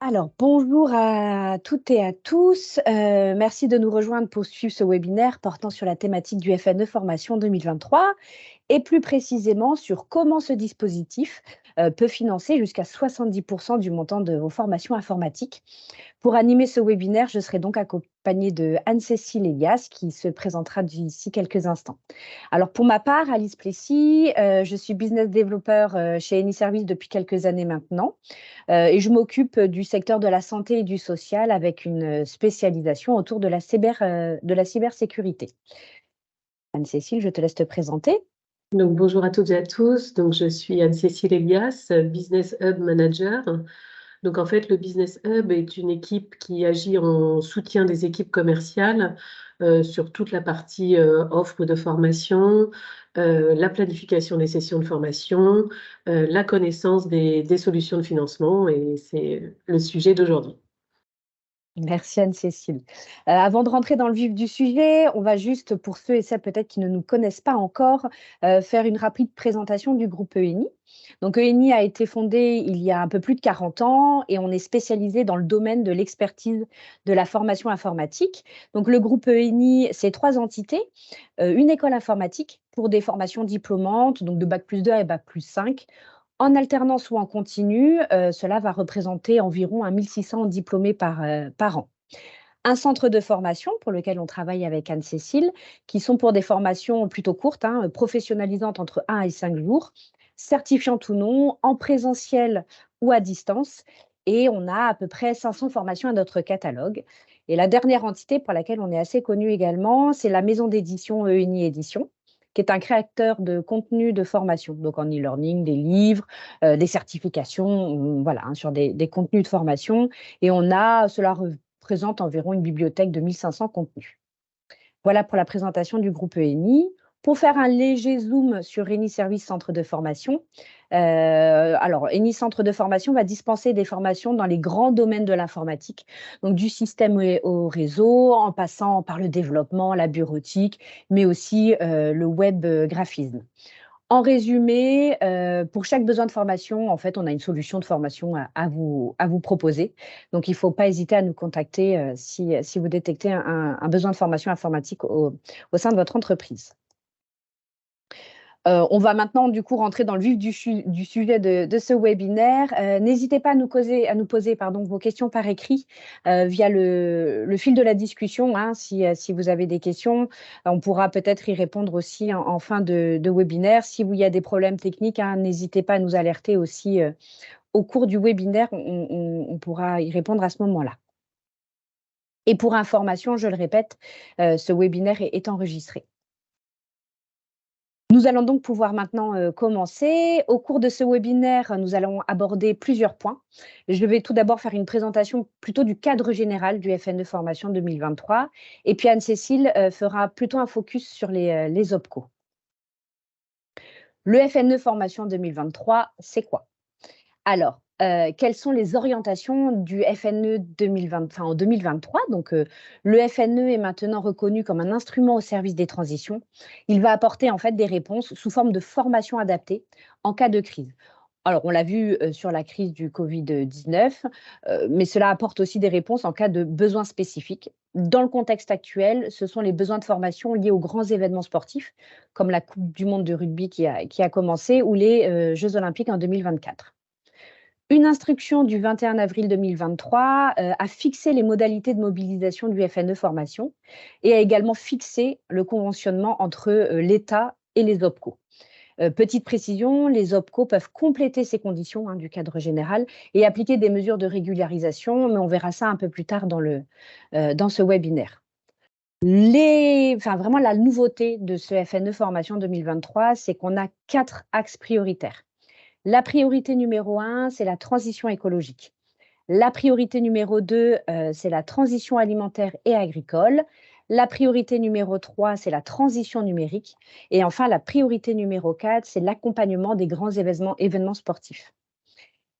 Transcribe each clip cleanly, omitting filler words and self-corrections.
Alors, bonjour à toutes et à tous. Merci de nous rejoindre pour suivre ce webinaire portant sur la thématique du FNE Formation 2023 et plus précisément sur comment ce dispositif peut financer jusqu'à 70% du montant de vos formations informatiques. Pour animer ce webinaire, je serai donc accompagnée de Anne-Cécile Elias qui se présentera d'ici quelques instants. Alors pour ma part, Alice Plessis, je suis business développeur chez Eni Service depuis quelques années maintenant et je m'occupe du secteur de la santé et du social avec une spécialisation autour de de la cybersécurité. Anne-Cécile, je te laisse te présenter. Donc, bonjour à toutes et à tous. Donc, je suis Anne-Cécile Elias, Business Hub Manager. Donc, en fait, le Business Hub est une équipe qui agit en soutien des équipes commerciales sur toute la partie offre de formation, la planification des sessions de formation, la connaissance des solutions de financement, et c'est le sujet d'aujourd'hui. Merci Anne-Cécile. Avant de rentrer dans le vif du sujet, on va juste, pour ceux et celles peut-être qui ne nous connaissent pas encore, faire une rapide présentation du groupe ENI. Donc ENI a été fondé il y a un peu plus de 40 ans et on est spécialisé dans le domaine de l'expertise de la formation informatique. Donc le groupe ENI, c'est 3 entités, une école informatique pour des formations diplômantes, donc de bac+2 et bac+5. En alternance ou en continu, cela va représenter environ 1 600 diplômés par an. Un centre de formation pour lequel on travaille avec Anne-Cécile, qui sont pour des formations plutôt courtes, professionnalisantes entre 1 et 5 jours, certifiantes ou non, en présentiel ou à distance. Et on a à peu près 500 formations à notre catalogue. Et la dernière entité pour laquelle on est assez connu également, c'est la maison d'édition ENI Édition, qui est un créateur de contenu de formation, donc en e-learning, des livres, des certifications, voilà, sur des contenus de formation. Et cela représente environ une bibliothèque de 1500 contenus. Voilà pour la présentation du groupe ENI. Pour faire un léger zoom sur Eni Service Centre de formation, alors Eni Centre de formation va dispenser des formations dans les grands domaines de l'informatique, donc du système au réseau, en passant par le développement, la bureautique, mais aussi le web graphisme. En résumé, pour chaque besoin de formation, en fait, on a une solution de formation à vous proposer. Donc, il ne faut pas hésiter à nous contacter si vous détectez un besoin de formation informatique au sein de votre entreprise. On va maintenant du coup rentrer dans le vif du sujet de ce webinaire. N'hésitez pas à nous poser vos questions par écrit via le fil de la discussion. Si vous avez des questions, on pourra peut-être y répondre aussi en fin de webinaire. Si il y a des problèmes techniques, n'hésitez pas à nous alerter aussi au cours du webinaire. On pourra y répondre à ce moment-là. Et pour information, je le répète, ce webinaire est enregistré. Nous allons donc pouvoir maintenant commencer. Au cours de ce webinaire, nous allons aborder plusieurs points. Je vais tout d'abord faire une présentation plutôt du cadre général du FNE Formation 2023 et puis Anne-Cécile fera plutôt un focus sur les OPCO. Le FNE Formation 2023, c'est quoi? Alors, quelles sont les orientations du FNE en 2023? Donc, le FNE est maintenant reconnu comme un instrument au service des transitions. Il va apporter en fait des réponses sous forme de formation adaptée en cas de crise. Alors, on l'a vu sur la crise du Covid-19, mais cela apporte aussi des réponses en cas de besoins spécifiques. Dans le contexte actuel, ce sont les besoins de formation liés aux grands événements sportifs, comme la Coupe du monde de rugby qui a commencé ou les Jeux olympiques en 2024. Une instruction du 21 avril 2023 a fixé les modalités de mobilisation du FNE Formation et a également fixé le conventionnement entre l'État et les OPCO. Petite précision, les OPCO peuvent compléter ces conditions du cadre général et appliquer des mesures de régularisation, mais on verra ça un peu plus tard dans ce webinaire. Vraiment, la nouveauté de ce FNE Formation 2023, c'est qu'on a 4 axes prioritaires. La priorité numéro 1, c'est la transition écologique. La priorité numéro 2, c'est la transition alimentaire et agricole. La priorité numéro 3, c'est la transition numérique. Et enfin, la priorité numéro 4, c'est l'accompagnement des grands événements sportifs.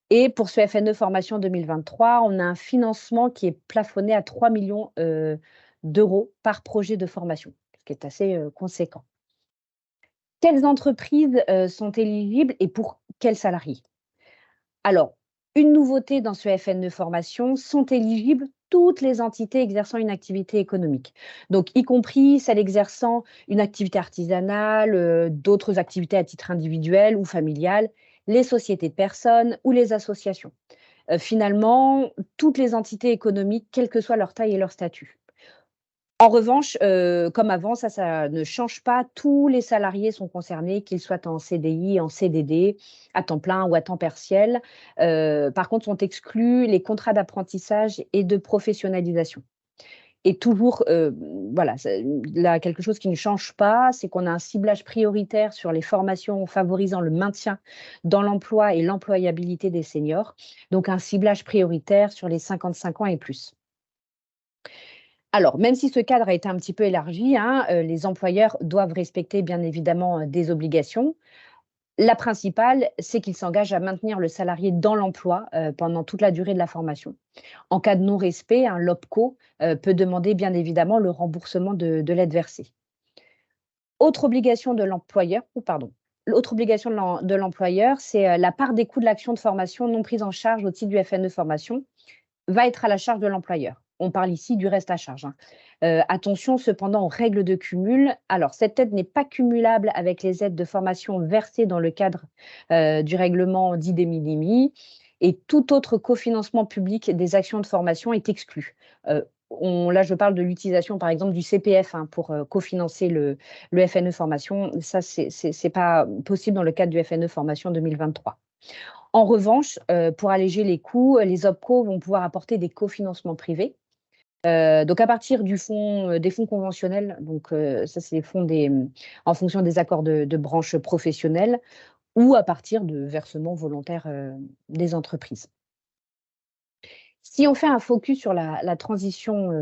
Et pour ce FNE Formation 2023, on a un financement qui est plafonné à 3 millions d'euros par projet de formation, ce qui est assez conséquent. Quelles entreprises sont éligibles et pour quels salariés? Alors, Une nouveauté dans ce FNE formation, sont éligibles toutes les entités exerçant une activité économique. Donc, y compris celles exerçant une activité artisanale, d'autres activités à titre individuel ou familial, les sociétés de personnes ou les associations. Finalement, toutes les entités économiques, quelle que soit leur taille et leur statut. En revanche, comme avant, ça ne change pas. Tous les salariés sont concernés, qu'ils soient en CDI, en CDD, à temps plein ou à temps partiel. Par contre, sont exclus les contrats d'apprentissage et de professionnalisation. Et toujours, voilà, là, quelque chose qui ne change pas, c'est qu'on a un ciblage prioritaire sur les formations favorisant le maintien dans l'emploi et l'employabilité des seniors. Donc un ciblage prioritaire sur les 55 ans et plus. Alors, même si ce cadre a été un petit peu élargi, hein, les employeurs doivent respecter bien évidemment des obligations. La principale, c'est qu'ils s'engagent à maintenir le salarié dans l'emploi pendant toute la durée de la formation. En cas de non-respect, hein, l'OPCO peut demander bien évidemment le remboursement de l'aide versée. Autre obligation de l'employeur, ou pardon, l'autre obligation de l'employeur, c'est la part des coûts de l'action de formation non prise en charge au titre du FNE formation va être à la charge de l'employeur. On parle ici du reste à charge, hein. Attention cependant aux règles de cumul. Alors, cette aide n'est pas cumulable avec les aides de formation versées dans le cadre du règlement dit des minimis, et tout autre cofinancement public des actions de formation est exclu. Là, je parle de l'utilisation, par exemple, du CPF, hein, pour cofinancer le FNE formation. Ça, c'est pas possible dans le cadre du FNE formation 2023. En revanche, pour alléger les coûts, les OPCO vont pouvoir apporter des cofinancements privés. Donc à partir des fonds conventionnels, donc ça c'est les fonds en fonction des accords de branche professionnelle, ou à partir de versements volontaires des entreprises. Si on fait un focus sur la transition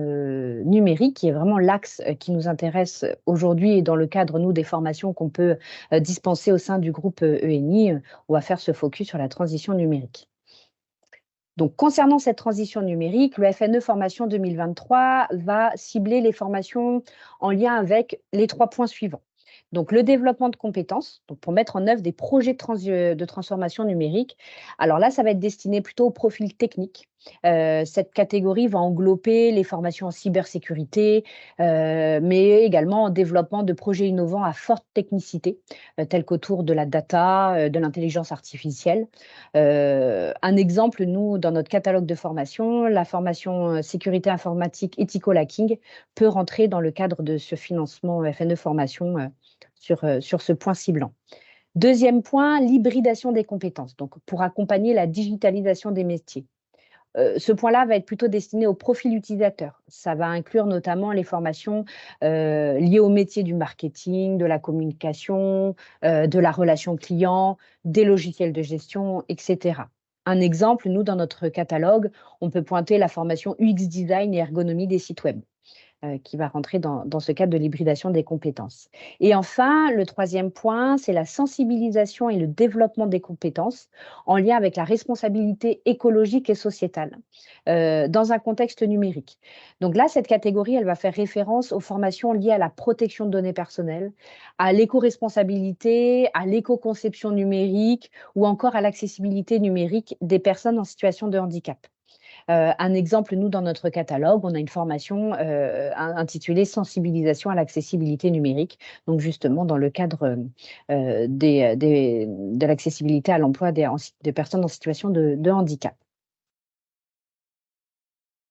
numérique, qui est vraiment l'axe qui nous intéresse aujourd'hui et dans le cadre, nous, des formations qu'on peut dispenser au sein du groupe ENI, on va faire ce focus sur la transition numérique. Donc, concernant cette transition numérique, le FNE Formation 2023 va cibler les formations en lien avec les 3 points suivants. Donc, le développement de compétences, donc pour mettre en œuvre des projets de transformation numérique. Alors là, ça va être destiné plutôt au profil technique. Cette catégorie va englober les formations en cybersécurité, mais également en développement de projets innovants à forte technicité, tels qu'autour de la data, de l'intelligence artificielle. Un exemple, nous, dans notre catalogue de formation, la formation sécurité informatique ethical-hacking peut rentrer dans le cadre de ce financement FNE formation sur ce point ciblant. Deuxième point, l'hybridation des compétences, donc pour accompagner la digitalisation des métiers. Ce point-là va être plutôt destiné au profil utilisateur. Ça va inclure notamment les formations liées au métier du marketing, de la communication, de la relation client, des logiciels de gestion, etc. Un exemple, nous, dans notre catalogue, on peut pointer la formation UX design et ergonomie des sites web, qui va rentrer dans ce cadre de l'hybridation des compétences. Et enfin, le troisième point, c'est la sensibilisation et le développement des compétences en lien avec la responsabilité écologique et sociétale dans un contexte numérique. Donc là, cette catégorie, elle va faire référence aux formations liées à la protection de données personnelles, à l'éco-responsabilité, à l'éco-conception numérique ou encore à l'accessibilité numérique des personnes en situation de handicap. Un exemple, nous, dans notre catalogue, on a une formation intitulée Sensibilisation à l'accessibilité numérique, donc justement dans le cadre de l'accessibilité à l'emploi des personnes en situation de handicap.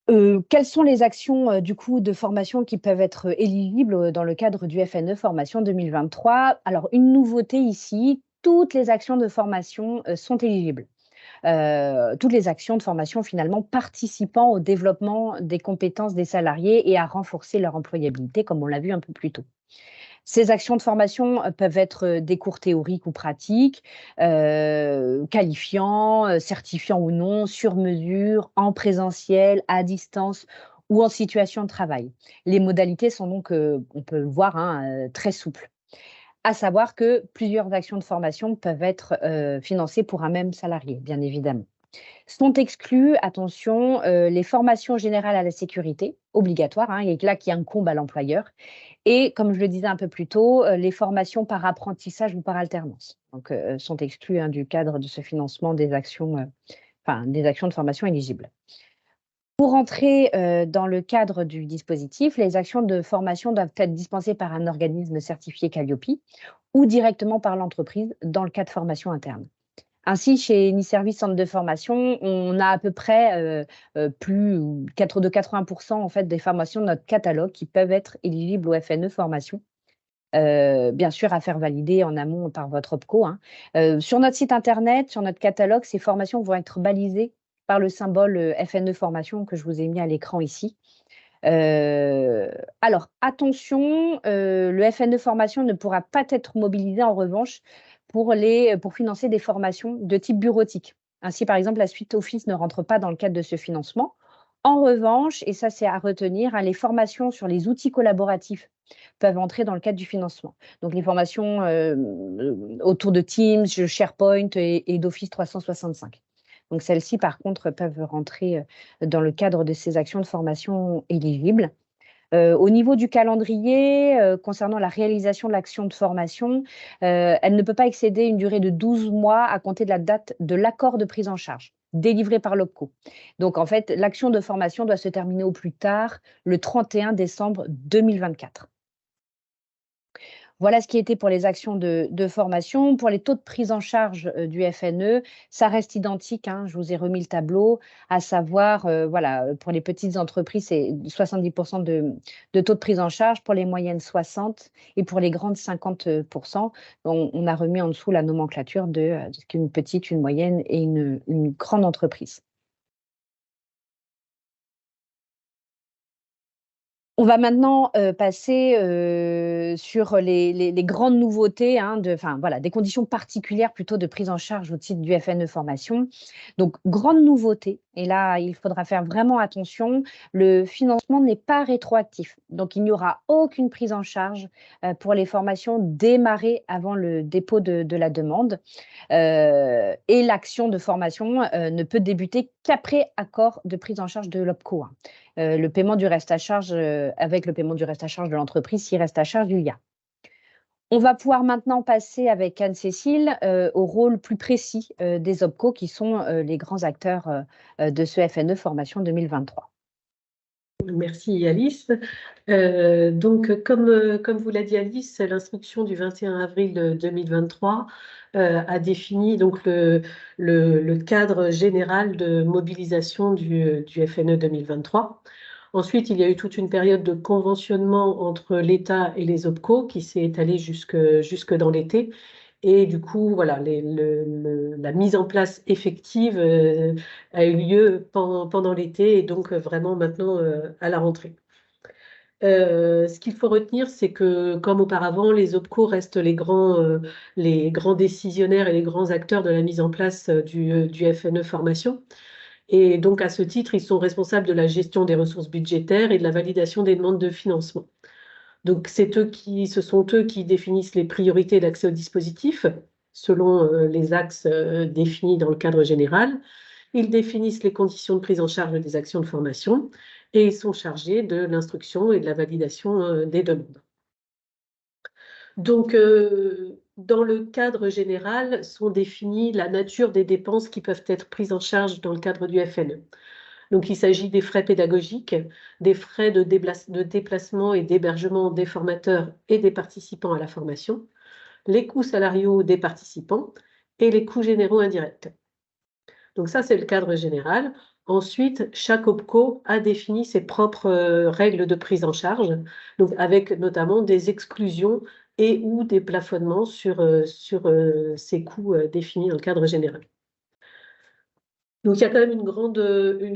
Quelles sont les actions du coup de formation qui peuvent être éligibles dans le cadre du FNE Formation 2023? Alors, une nouveauté ici, toutes les actions de formation sont éligibles. Toutes les actions de formation finalement participant au développement des compétences des salariés et à renforcer leur employabilité, comme on l'a vu un peu plus tôt. Ces actions de formation peuvent être des cours théoriques ou pratiques, qualifiants, certifiants ou non, sur mesure, en présentiel, à distance ou en situation de travail. Les modalités sont donc, on peut le voir, hein, très souples. À savoir que plusieurs actions de formation peuvent être financées pour un même salarié, bien évidemment. Sont exclues, attention, les formations générales à la sécurité, obligatoires, hein, et là qui incombent à l'employeur, et comme je le disais un peu plus tôt, les formations par apprentissage ou par alternance. Donc, sont exclues, hein, du cadre de ce financement des actions enfin, des actions de formation éligibles. Pour entrer dans le cadre du dispositif, les actions de formation doivent être dispensées par un organisme certifié Calliope ou directement par l'entreprise dans le cas de formation interne. Ainsi, chez Uniservice Centre de formation, on a à peu près plus de 80% en fait, des formations de notre catalogue qui peuvent être éligibles au FNE formation. Bien sûr, à faire valider en amont par votre OPCO, hein. Sur notre site internet, sur notre catalogue, ces formations vont être balisées par le symbole FNE formation que je vous ai mis à l'écran ici. Alors attention, le FNE formation ne pourra pas être mobilisé en revanche pour financer des formations de type bureautique. Ainsi, par exemple, la suite Office ne rentre pas dans le cadre de ce financement. En revanche, et ça c'est à retenir, hein, les formations sur les outils collaboratifs peuvent entrer dans le cadre du financement. Donc les formations autour de Teams, de SharePoint et d'Office 365. Donc celles-ci, par contre, peuvent rentrer dans le cadre de ces actions de formation éligibles. Au niveau du calendrier, concernant la réalisation de l'action de formation, elle ne peut pas excéder une durée de 12 mois à compter de la date de l'accord de prise en charge délivré par l'OPCO. Donc en fait, l'action de formation doit se terminer au plus tard le 31 décembre 2024. Voilà ce qui était pour les actions de formation. Pour les taux de prise en charge du FNE, ça reste identique, hein, je vous ai remis le tableau, à savoir, voilà, pour les petites entreprises, c'est 70% de taux de prise en charge, pour les moyennes 60 et pour les grandes 50%. On a remis en dessous la nomenclature de ce qu'est une petite, une moyenne et une grande entreprise. On va maintenant passer sur les grandes nouveautés, hein, voilà, des conditions particulières plutôt de prise en charge au titre du FNE formation. Donc, grande nouveauté, et là, il faudra faire vraiment attention, le financement n'est pas rétroactif. Donc, il n'y aura aucune prise en charge pour les formations démarrées avant le dépôt de la demande. Et l'action de formation ne peut débuter qu'après accord de prise en charge de l'OPCO, hein. Le paiement du reste à charge, avec le paiement du reste à charge de l'entreprise, si reste à charge il y a. On va pouvoir maintenant passer avec Anne-Cécile au rôle plus précis des OPCO qui sont les grands acteurs de ce FNE Formation 2023. Merci Alice. Donc, comme vous l'a dit Alice, l'instruction du 21 avril 2023 a défini donc, le cadre général de mobilisation du FNE 2023. Ensuite, il y a eu toute une période de conventionnement entre l'État et les OPCO qui s'est étalée jusque dans l'été. Et du coup, voilà, la mise en place effective a eu lieu pendant l'été et donc vraiment maintenant à la rentrée. Ce qu'il faut retenir, c'est que comme auparavant, les OPCO restent les grands décisionnaires et les grands acteurs de la mise en place du FNE formation. Et donc, à ce titre, ils sont responsables de la gestion des ressources budgétaires et de la validation des demandes de financement. Donc, ce sont eux qui définissent les priorités d'accès au dispositif selon les axes définis dans le cadre général. Ils définissent les conditions de prise en charge des actions de formation et ils sont chargés de l'instruction et de la validation des demandes. Donc, dans le cadre général, sont définies la nature des dépenses qui peuvent être prises en charge dans le cadre du FNE. Donc, il s'agit des frais pédagogiques, des frais de déplacement et d'hébergement des formateurs et des participants à la formation, les coûts salariaux des participants et les coûts généraux indirects. Donc ça, c'est le cadre général. Ensuite, chaque OPCO a défini ses propres règles de prise en charge, donc avec notamment des exclusions et ou des plafonnements sur ces coûts définis dans le cadre général. Donc, il y a quand même une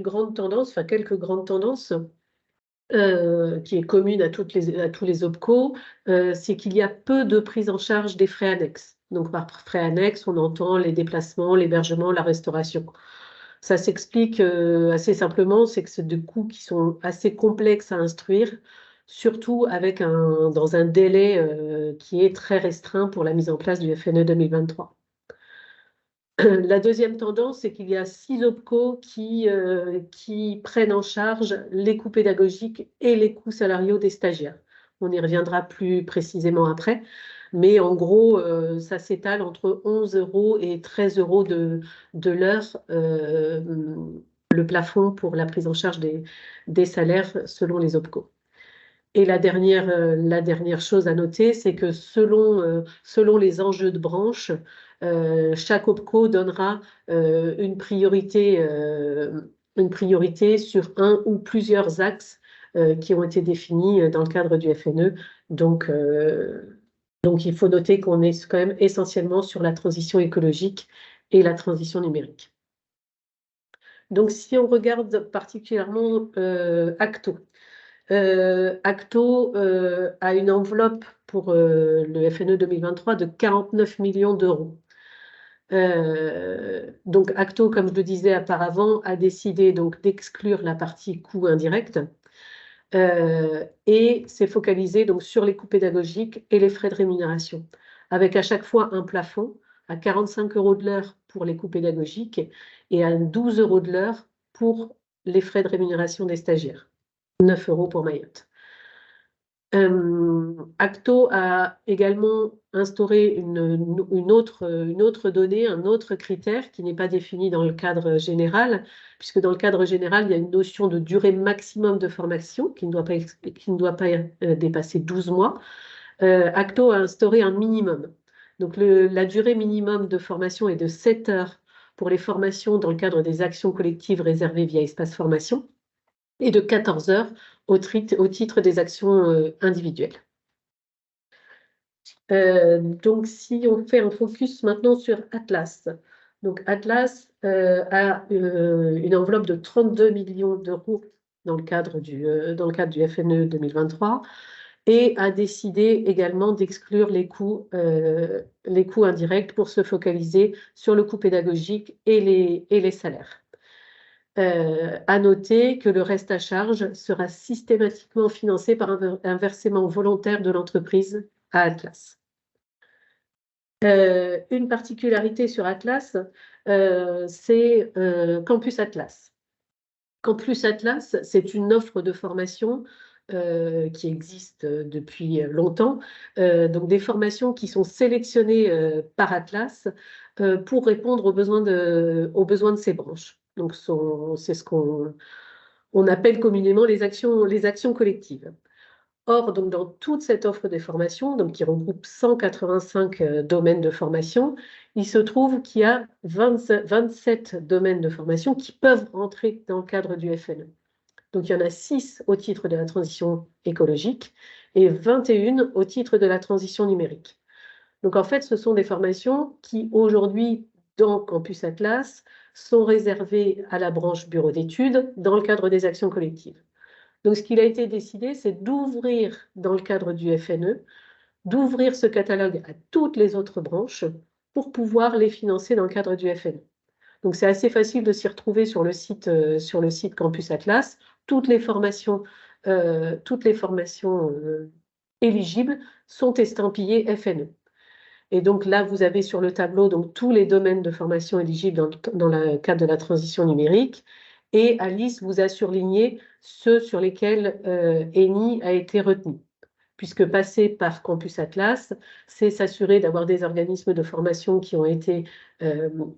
grande tendance, enfin quelques grandes tendances qui est commune à tous les OPCO, c'est qu'il y a peu de prise en charge des frais annexes. Donc, par frais annexes, on entend les déplacements, l'hébergement, la restauration. Ça s'explique assez simplement, c'est que c'est des coûts qui sont assez complexes à instruire, surtout dans un délai qui est très restreint pour la mise en place du FNE 2023. La deuxième tendance, c'est qu'il y a 6 OPCO qui prennent en charge les coûts pédagogiques et les coûts salariaux des stagiaires. On y reviendra plus précisément après. mais en gros, ça s'étale entre 11 € et 13 € de l'heure, le plafond pour la prise en charge des salaires selon les OPCO. Et la dernière chose à noter, c'est que selon les enjeux de branche, chaque OPCO donnera une priorité sur un ou plusieurs axes qui ont été définis dans le cadre du FNE. Donc, il faut noter qu'on est quand même essentiellement sur la transition écologique et la transition numérique. Donc, si on regarde particulièrement Acto, Acto a une enveloppe pour le FNE 2023 de 49 millions d'euros. Donc Acto, comme je le disais auparavant, a décidé donc d'exclure la partie coûts indirects et s'est focalisé donc sur les coûts pédagogiques et les frais de rémunération, avec à chaque fois un plafond à 45 € de l'heure pour les coûts pédagogiques et à 12 € de l'heure pour les frais de rémunération des stagiaires. 9 € pour Mayotte. Acto a également instauré une autre donnée, un autre critère qui n'est pas défini dans le cadre général, puisque dans le cadre général, il y a une notion de durée maximum de formation qui ne doit pas dépasser 12 mois. Acto a instauré un minimum. Donc la durée minimum de formation est de 7 heures pour les formations dans le cadre des actions collectives réservées via Espace Formation et de 14 heures au titre des actions individuelles. Donc, si on fait un focus maintenant sur Atlas. Donc, Atlas a une enveloppe de 32 millions d'euros dans le cadre du FNE 2023 et a décidé également d'exclure les coûts indirects pour se focaliser sur le coût pédagogique et les salaires. À noter que le reste à charge sera systématiquement financé par un versement volontaire de l'entreprise à Atlas. Une particularité sur Atlas, c'est Campus Atlas. Campus Atlas, c'est une offre de formation qui existe depuis longtemps, donc des formations qui sont sélectionnées par Atlas pour répondre aux besoins de ces branches. Donc, c'est ce qu'on appelle communément les actions collectives. Or, donc, dans toute cette offre de formation, donc, qui regroupe 185 domaines de formation, il se trouve qu'il y a 27 domaines de formation qui peuvent rentrer dans le cadre du FNE. Donc, il y en a 6 au titre de la transition écologique et 21 au titre de la transition numérique. Donc, en fait, ce sont des formations qui, aujourd'hui, dans Campus Atlas, sont réservées à la branche bureau d'études dans le cadre des actions collectives. Donc, ce qu'il a été décidé, c'est d'ouvrir, dans le cadre du FNE, d'ouvrir ce catalogue à toutes les autres branches pour pouvoir les financer dans le cadre du FNE. Donc, c'est assez facile de s'y retrouver sur le site Campus Atlas. Toutes les formations éligibles sont estampillées FNE. Et donc là, vous avez sur le tableau donc, tous les domaines de formation éligibles dans le cadre de la transition numérique. Et Alice vous a surligné ceux sur lesquels Eni a été retenu. Puisque passer par Campus Atlas, c'est s'assurer d'avoir des organismes de formation qui ont été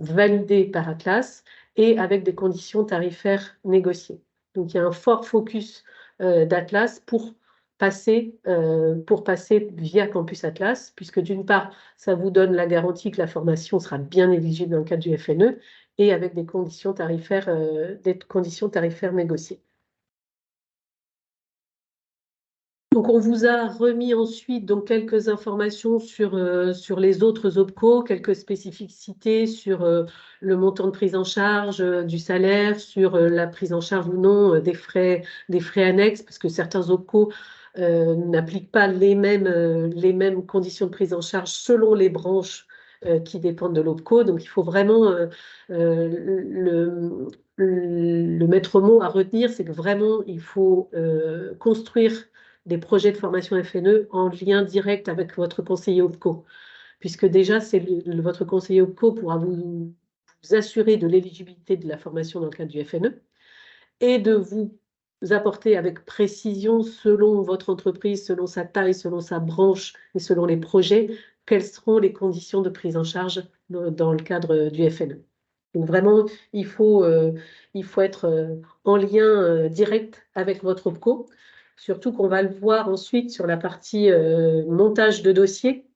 validés par Atlas et avec des conditions tarifaires négociées. Donc, il y a un fort focus d'Atlas pour passer via Campus Atlas, puisque d'une part, ça vous donne la garantie que la formation sera bien éligible dans le cadre du FNE et avec des conditions tarifaires négociées. Donc, on vous a remis ensuite donc, quelques informations sur les autres OPCO, quelques spécificités sur le montant de prise en charge du salaire, sur la prise en charge ou non des frais annexes, parce que certains OPCO n'appliquent pas les mêmes conditions de prise en charge selon les branches qui dépendent de l'OPCO. Donc, il faut vraiment le maître mot à retenir, c'est que vraiment, il faut construire des projets de formation FNE en lien direct avec votre conseiller OPCO, puisque déjà, votre conseiller OPCO pourra vous assurer de l'éligibilité de la formation dans le cadre du FNE et de vous apporter avec précision selon votre entreprise, selon sa taille, selon sa branche et selon les projets, quelles seront les conditions de prise en charge dans le cadre du FNE. Donc vraiment, il faut être en lien direct avec votre OPCO, surtout qu'on va le voir ensuite sur la partie montage de dossier.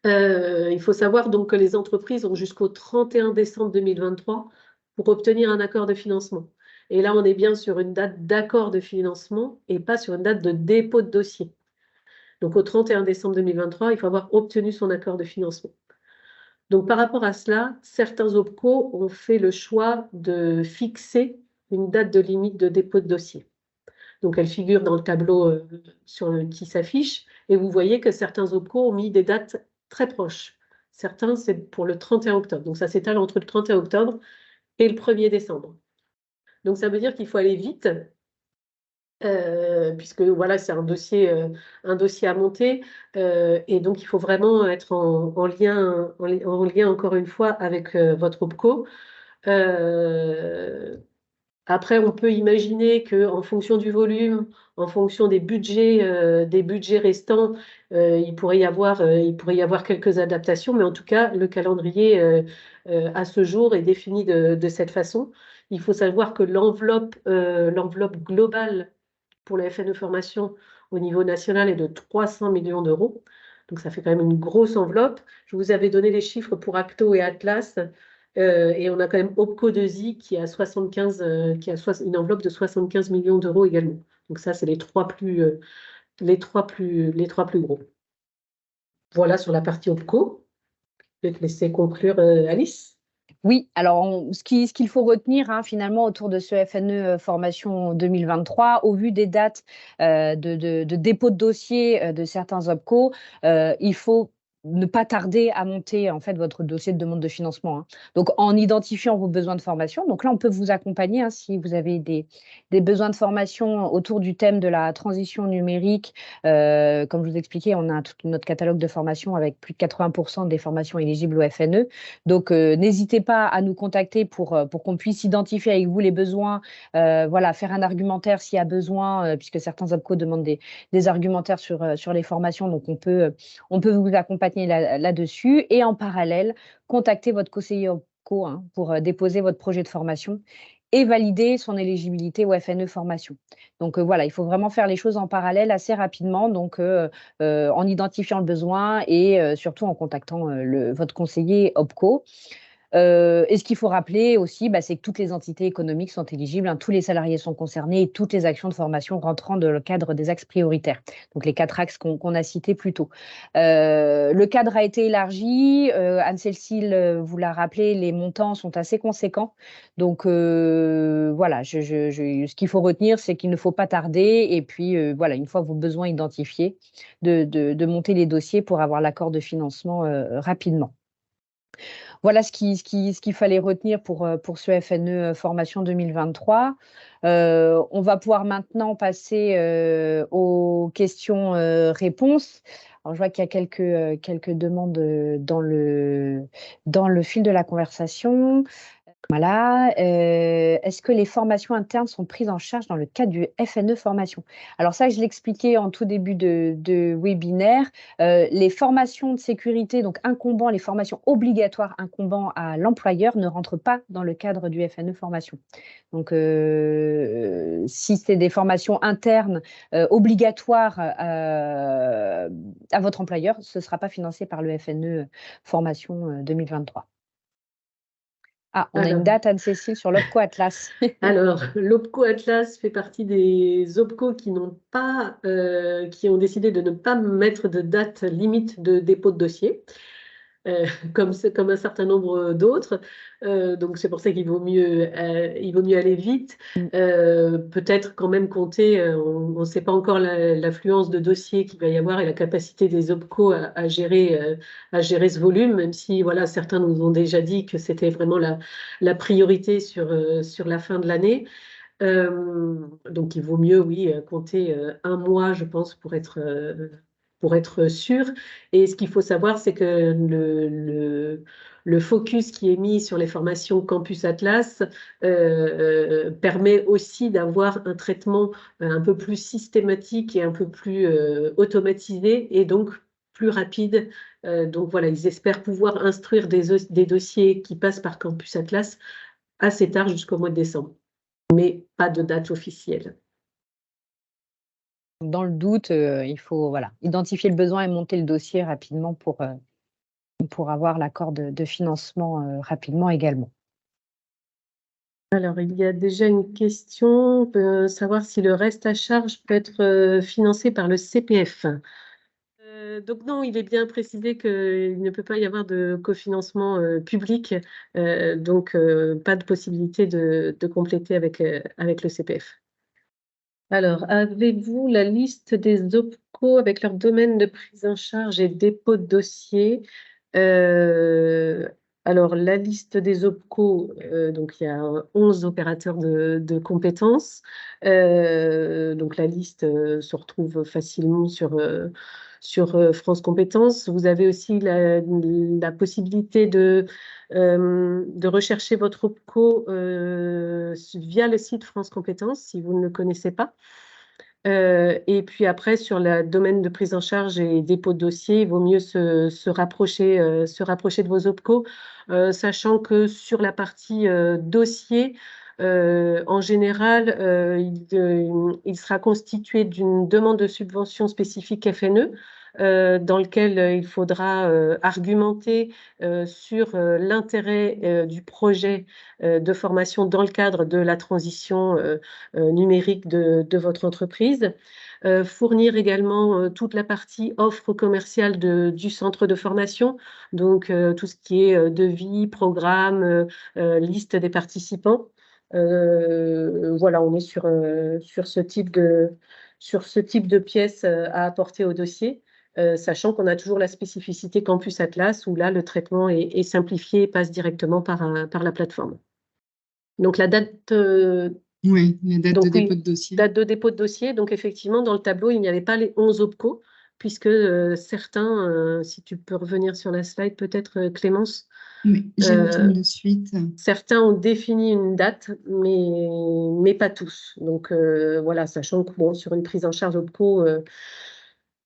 Il faut savoir donc que les entreprises ont jusqu'au 31 décembre 2023 pour obtenir un accord de financement. Et là, on est bien sur une date d'accord de financement et pas sur une date de dépôt de dossier. Donc au 31 décembre 2023, il faut avoir obtenu son accord de financement. Donc par rapport à cela, certains OPCO ont fait le choix de fixer une date de limite de dépôt de dossier. Donc elle figure dans le tableau qui s'affiche et vous voyez que certains OPCO ont mis des dates très proches. Certains, c'est pour le 31 octobre. Donc ça s'étale entre le 31 octobre et le 1er décembre. Donc ça veut dire qu'il faut aller vite puisque voilà, c'est un dossier à monter et donc il faut vraiment être en lien encore une fois avec votre OPCO. Après, on peut imaginer qu'en fonction du volume, en fonction des budgets restants, il pourrait y avoir quelques adaptations, mais en tout cas, le calendrier à ce jour est défini de cette façon. Il faut savoir que l'enveloppe globale pour la FNE Formation au niveau national est de 300 millions d'euros. Donc, ça fait quand même une grosse enveloppe. Je vous avais donné les chiffres pour Acto et Atlas. Et on a quand même Opco 2i qui a 75, une enveloppe de 75 millions d'euros également. Donc ça, c'est les trois plus gros. Voilà sur la partie Opco. Je vais te laisser conclure, Alice. Oui, alors ce qu'il faut retenir finalement autour de ce FNE Formation 2023, au vu des dates de dépôt de dossier de certains OPCO, il faut ne pas tarder à monter en fait votre dossier de demande de financement. Donc en identifiant vos besoins de formation, donc là on peut vous accompagner si vous avez des besoins de formation autour du thème de la transition numérique. Comme je vous expliquais, on a tout notre catalogue de formation avec plus de 80% des formations éligibles au FNE. Donc, n'hésitez pas à nous contacter pour qu'on puisse identifier avec vous les besoins, voilà, faire un argumentaire s'il y a besoin, puisque certains OPCO demandent des argumentaires sur les formations. Donc, on peut vous accompagner là-dessus. Et en parallèle, contactez votre conseiller OPCO pour déposer votre projet de formation et valider son éligibilité au FNE formation. Donc voilà, il faut vraiment faire les choses en parallèle assez rapidement, donc en identifiant le besoin et surtout en contactant votre conseiller OPCO. Et ce qu'il faut rappeler aussi, c'est que toutes les entités économiques sont éligibles, tous les salariés sont concernés et toutes les actions de formation rentrant dans le cadre des axes prioritaires. Donc les 4 axes qu'on a cités plus tôt. Le cadre a été élargi. Anne-Cécile vous l'a rappelé, les montants sont assez conséquents. Donc voilà, ce qu'il faut retenir, c'est qu'il ne faut pas tarder. Et puis voilà, une fois vos besoins identifiés, de monter les dossiers pour avoir l'accord de financement rapidement. Voilà ce qu'il fallait retenir pour ce FNE Formation 2023. On va pouvoir maintenant passer aux questions-réponses. Alors, je vois qu'il y a quelques demandes dans le fil de la conversation. Voilà. Est-ce que les formations internes sont prises en charge dans le cadre du FNE Formation? Alors ça, je l'expliquais en tout début de webinaire. Les formations de sécurité, donc incombant, les formations obligatoires incombant à l'employeur ne rentrent pas dans le cadre du FNE Formation. Donc, si c'est des formations internes obligatoires à votre employeur, ce ne sera pas financé par le FNE Formation 2023. Ah, on a une date, Anne-Cécile, sur l'OPCO Atlas. Alors, l'OPCO Atlas fait partie des OPCO qui ont décidé de ne pas mettre de date limite de dépôt de dossier. Comme un certain nombre d'autres. Donc c'est pour ça qu'il vaut mieux aller vite. Peut-être quand même compter, on ne sait pas encore l'affluence de dossiers qu'il va y avoir et la capacité des OPCO à gérer ce volume, même si voilà, certains nous ont déjà dit que c'était vraiment la priorité sur la fin de l'année. Donc il vaut mieux, oui, compter un mois, je pense, pour être sûr. Et ce qu'il faut savoir, c'est que le focus qui est mis sur les formations Campus Atlas permet aussi d'avoir un traitement un peu plus systématique et un peu plus automatisé et donc plus rapide. Donc voilà, ils espèrent pouvoir instruire des dossiers qui passent par Campus Atlas assez tard jusqu'au mois de décembre, mais pas de date officielle. Dans le doute, il faut voilà, identifier le besoin et monter le dossier rapidement pour avoir l'accord de financement rapidement également. Alors, il y a déjà une question, savoir si le reste à charge peut être financé par le CPF. Donc non, il est bien précisé qu'il ne peut pas y avoir de cofinancement public, donc pas de possibilité de compléter avec le CPF. Alors, avez-vous la liste des OPCO avec leur domaine de prise en charge et dépôt de dossier? Alors, la liste des OPCO, donc il y a 11 opérateurs de compétences. Donc, la liste se retrouve facilement sur France Compétences. Vous avez aussi la possibilité de rechercher votre OPCO via le site France Compétences, si vous ne le connaissez pas. Et puis après, sur le domaine de prise en charge et dépôt de dossier, il vaut mieux se rapprocher de vos OPCO, sachant que sur la partie dossier, en général, il sera constitué d'une demande de subvention spécifique FNE, dans lequel il faudra argumenter sur l'intérêt du projet de formation dans le cadre de la transition numérique de votre entreprise. Fournir également toute la partie offre commerciale du centre de formation, donc tout ce qui est devis, programme, liste des participants. Voilà, on est sur ce type de pièces à apporter au dossier, sachant qu'on a toujours la spécificité Campus Atlas, où là, le traitement est simplifié et passe directement par la plateforme. Donc, la date Oui, la date de dépôt oui, de dossier. date de dépôt de dossier. Donc, effectivement, dans le tableau, il n'y avait pas les 11 OPCO, puisque certains, si tu peux revenir sur la slide, peut-être, Clémence, Oui, j'y retourne de suite. certains ont défini une date, mais pas tous. Donc, voilà, sachant que bon, sur une prise en charge OPCO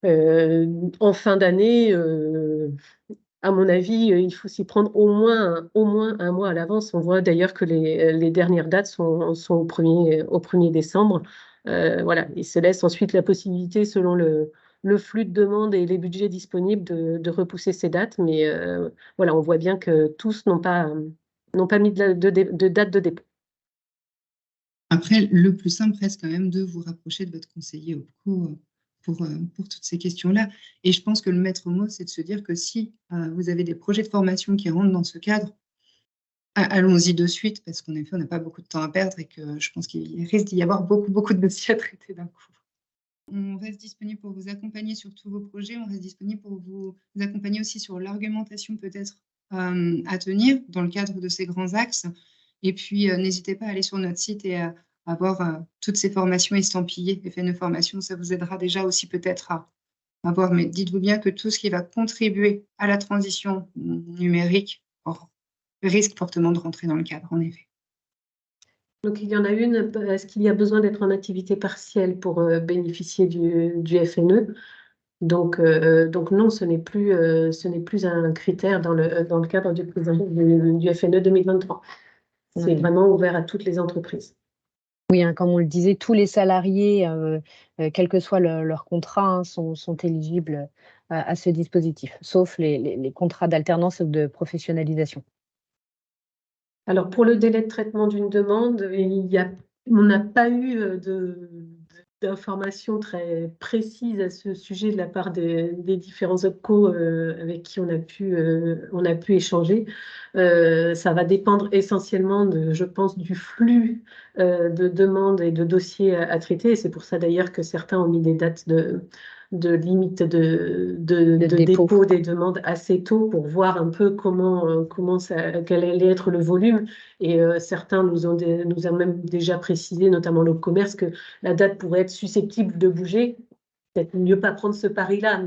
en fin d'année, à mon avis, il faut s'y prendre au moins un mois à l'avance. On voit d'ailleurs que les dernières dates sont au 1er décembre. Voilà, il se laisse ensuite la possibilité, selon le flux de demande et les budgets disponibles, de repousser ces dates. Mais voilà, on voit bien que tous n'ont pas mis de date de dépôt. Après, le plus simple reste quand même de vous rapprocher de votre conseiller OPCO pour toutes ces questions-là. Et je pense que le maître mot, c'est de se dire que si vous avez des projets de formation qui rentrent dans ce cadre, allons-y de suite, parce qu'en effet, on n'a pas beaucoup de temps à perdre et que je pense qu'il risque d'y avoir beaucoup de dossiers à traiter d'un coup. On reste disponible pour vous accompagner sur tous vos projets. On reste disponible pour vous accompagner aussi sur l'argumentation peut-être à tenir dans le cadre de ces grands axes. Et puis, n'hésitez pas à aller sur notre site et à voir toutes ces formations estampillées, FNE Formation. Ça vous aidera déjà aussi peut-être à voir. Mais dites-vous bien que tout ce qui va contribuer à la transition numérique risque fortement de rentrer dans le cadre, en effet. Donc, il y en a une, est-ce qu'il y a besoin d'être en activité partielle pour bénéficier du FNE? Donc non, ce n'est plus un critère dans le cadre du FNE 2023. C'est vraiment ouvert à toutes les entreprises. Oui, comme on le disait, tous les salariés, quel que soit leur contrat, sont éligibles à ce dispositif, sauf les contrats d'alternance ou de professionnalisation. Alors, pour le délai de traitement d'une demande, on n'a pas eu d'informations très précises à ce sujet de la part des différents OPCO avec qui on a pu échanger. Ça va dépendre essentiellement, je pense, du flux de demandes et de dossiers à traiter. Et c'est pour ça d'ailleurs que certains ont mis des dates de limite de dépôt des demandes assez tôt pour voir un peu quel allait être le volume. Et certains nous ont même déjà précisé, notamment le commerce, que la date pourrait être susceptible de bouger. peut-être mieux pas prendre ce pari-là,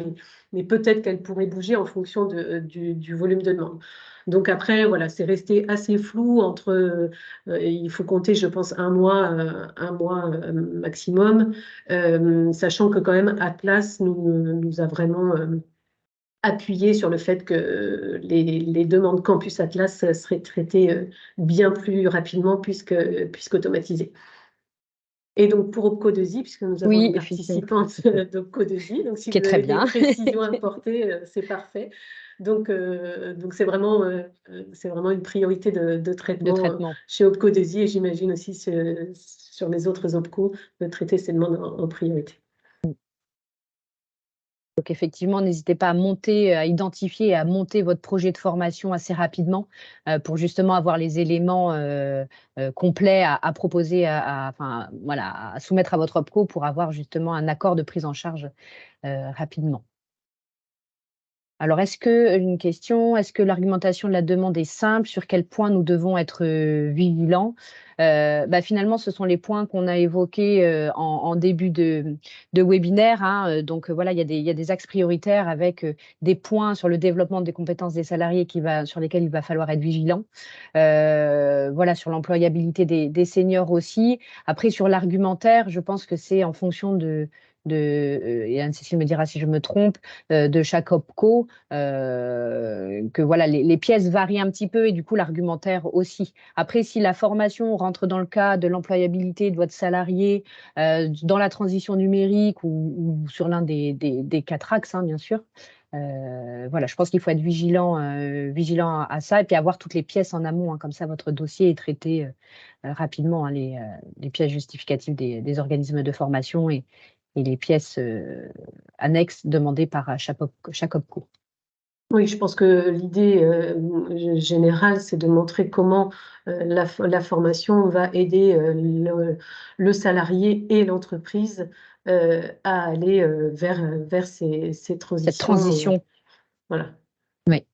mais peut-être qu'elle pourrait bouger en fonction du volume de demande. Donc après, voilà, c'est resté assez flou entre, il faut compter, je pense, un mois maximum, sachant que quand même Atlas nous a vraiment appuyé sur le fait que les demandes Campus Atlas seraient traitées bien plus rapidement puisqu'automatisées. Et donc pour OPCO2I, puisque nous avons Oui, une effectivement. participante d'OPCO2I, donc si Qui est vous très avez des bien. précisions à apporter, c'est parfait. Donc c'est vraiment une priorité de De traitement traitement. chez OPCO2I et j'imagine aussi sur les autres OPCO de traiter ces demandes en priorité. Donc effectivement, n'hésitez pas à monter, à identifier et à monter votre projet de formation assez rapidement pour justement avoir les éléments complets à proposer, enfin, voilà, à soumettre à votre OPCO pour avoir justement un accord de prise en charge rapidement. Alors, une question, est-ce que l'argumentation de la demande est simple? Sur quel point nous devons être vigilants? Finalement, ce sont les points qu'on a évoqués en début de webinaire, hein. Donc, voilà, il y a des axes prioritaires avec des points sur le développement des compétences des salariés sur lesquels il va falloir être vigilant. Voilà, sur l'employabilité des seniors aussi. Après, sur l'argumentaire, je pense que c'est en fonction et Anne-Cécile me dira si je me trompe, de chaque OPCO, que voilà, les pièces varient un petit peu et du coup l'argumentaire aussi. Après, si la formation rentre dans le cas de l'employabilité de votre salarié, dans la transition numérique ou sur l'un des 4 axes, hein, bien sûr, voilà, je pense qu'il faut être vigilant à ça et puis avoir toutes les pièces en amont, hein, comme ça votre dossier est traité rapidement, hein, les pièces justificatives des organismes de formation et les pièces annexes demandées par chaque OPCO. Oui, je pense que l'idée générale, c'est de montrer comment la formation va aider le salarié et l'entreprise à aller vers ces Cette transitions. transition, Voilà. oui.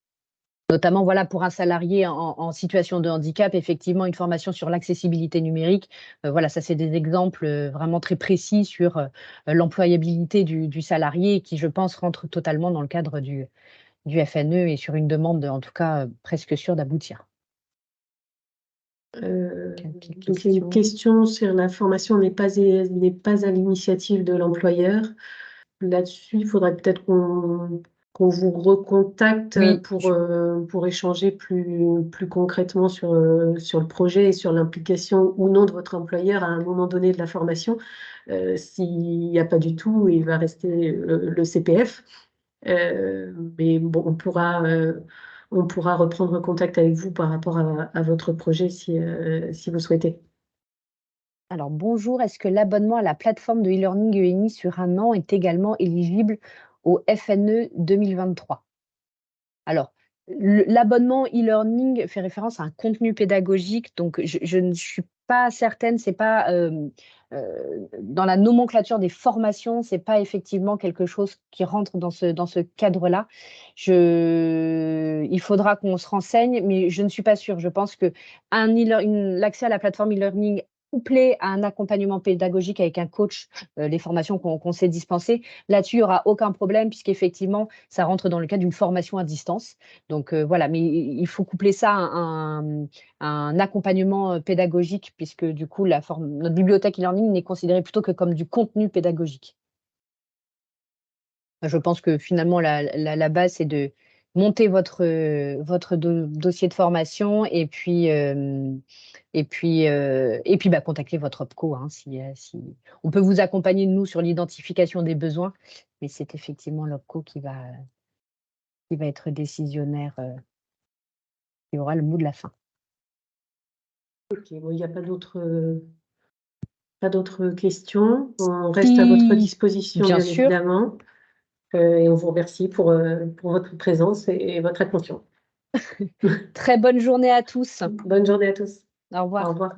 Notamment, voilà, pour un salarié en situation de handicap, effectivement, une formation sur l'accessibilité numérique. Voilà, ça, c'est des exemples vraiment très précis sur l'employabilité du salarié qui, je pense, rentre totalement dans le cadre du FNE et sur une demande, en tout cas, presque sûre d'aboutir. Donc, il y a une question sur la formation n'est pas à l'initiative de l'employeur. Là-dessus, il faudrait peut-être qu'on vous recontacte Oui, pour échanger plus concrètement sur le projet et sur l'implication ou non de votre employeur à un moment donné de la formation. S'il n'y a pas du tout, il va rester le CPF. Mais bon, on pourra reprendre contact avec vous par rapport à votre projet si vous souhaitez. Alors, bonjour, est-ce que l'abonnement à la plateforme de e-learning ENI sur 1 an est également éligible au FNE 2023? Alors, l'abonnement e-learning fait référence à un contenu pédagogique, donc je ne suis pas certaine, c'est pas dans la nomenclature des formations, c'est pas effectivement quelque chose qui rentre dans ce cadre-là. Il faudra qu'on se renseigne, mais je ne suis pas sûre. Je pense que l'accès à la plateforme e-learning couplé à un accompagnement pédagogique avec un coach, les formations qu'on sait dispenser, là-dessus, il n'y aura aucun problème puisqu'effectivement, ça rentre dans le cadre d'une formation à distance. Donc voilà, mais il faut coupler ça à un accompagnement pédagogique puisque du coup, notre bibliothèque e-learning n'est considérée plutôt que comme du contenu pédagogique. Je pense que finalement, la base, c'est de monter votre dossier de formation et puis contacter votre OPCO, hein, si on peut vous accompagner, nous, sur l'identification des besoins, mais c'est effectivement l'OPCO qui va être décisionnaire, qui aura le mot de la fin. Ok, bon, il n'y a pas d'autres questions. On reste à votre disposition, bien sûr. évidemment. Et on vous remercie pour votre présence et votre attention. Très bonne journée à tous. Bonne journée à tous. Au revoir. Au revoir.